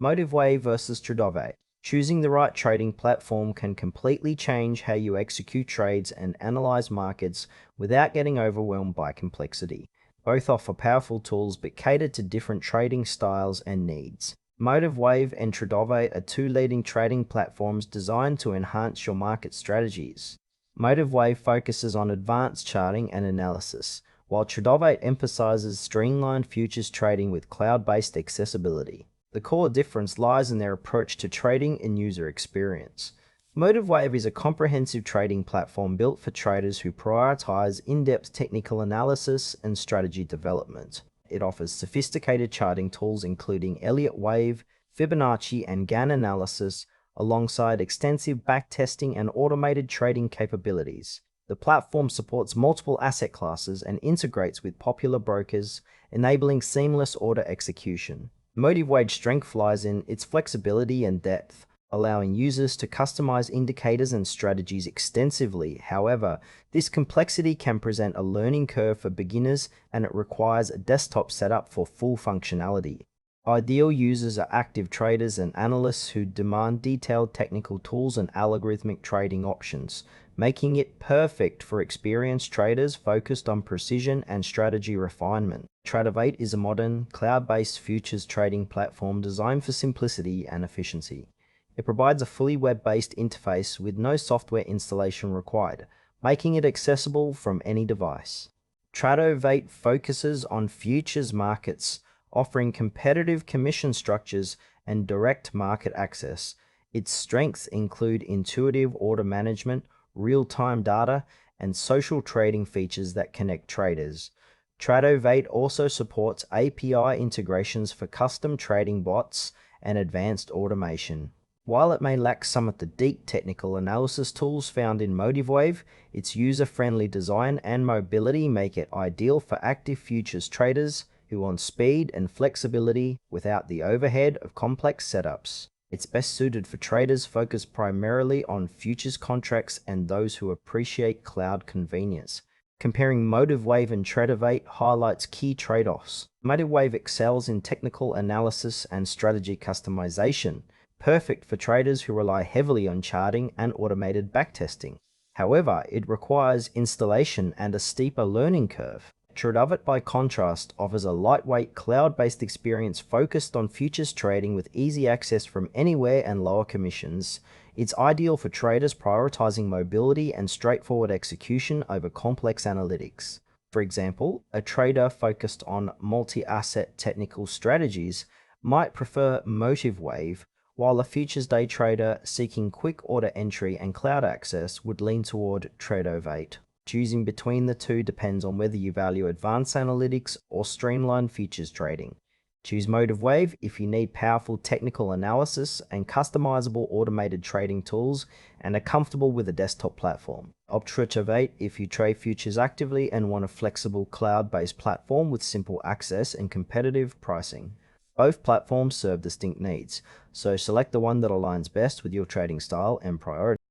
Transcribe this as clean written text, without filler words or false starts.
MotiveWave versus Tradovate. Choosing the right trading platform can completely change how you execute trades and analyze markets without getting overwhelmed by complexity. Both offer powerful tools but cater to different trading styles and needs. MotiveWave and Tradovate are two leading trading platforms designed to enhance your market strategies. MotiveWave focuses on advanced charting and analysis, while Tradovate emphasizes streamlined futures trading with cloud-based accessibility. The core difference lies in their approach to trading and user experience. MotiveWave is a comprehensive trading platform built for traders who prioritize in-depth technical analysis and strategy development. It offers sophisticated charting tools including Elliott Wave, Fibonacci, and Gann analysis, alongside extensive backtesting and automated trading capabilities. The platform supports multiple asset classes and integrates with popular brokers, enabling seamless order execution. MotiveWave's strength lies in its flexibility and depth, allowing users to customize indicators and strategies extensively. However, this complexity can present a learning curve for beginners, and it requires a desktop setup for full functionality. Ideal users are active traders and analysts who demand detailed technical tools and algorithmic trading options, making it perfect for experienced traders focused on precision and strategy refinement. Tradovate is a modern, cloud-based futures trading platform designed for simplicity and efficiency. It provides a fully web-based interface with no software installation required, making it accessible from any device. Tradovate focuses on futures markets, offering competitive commission structures and direct market access. Its strengths include intuitive order management, real-time data, and social trading features that connect traders. Tradovate also supports API integrations for custom trading bots and advanced automation. While it may lack some of the deep technical analysis tools found in MotiveWave, its user-friendly design and mobility make it ideal for active futures traders who want speed and flexibility without the overhead of complex setups. It's best suited for traders focused primarily on futures contracts and those who appreciate cloud convenience. Comparing MotiveWave and Tradovate highlights key trade-offs. MotiveWave excels in technical analysis and strategy customization, perfect for traders who rely heavily on charting and automated backtesting. However, it requires installation and a steeper learning curve. Tradovate, by contrast, offers a lightweight, cloud-based experience focused on futures trading with easy access from anywhere and lower commissions. It's ideal for traders prioritizing mobility and straightforward execution over complex analytics. For example, a trader focused on multi-asset technical strategies might prefer MotiveWave, while a futures day trader seeking quick order entry and cloud access would lean toward Tradovate. Choosing between the two depends on whether you value advanced analytics or streamlined futures trading. Choose MotiveWave if you need powerful technical analysis and customizable automated trading tools and are comfortable with a desktop platform. Opt for Tradovate if you trade futures actively and want a flexible cloud-based platform with simple access and competitive pricing. Both platforms serve distinct needs, so select the one that aligns best with your trading style and priorities.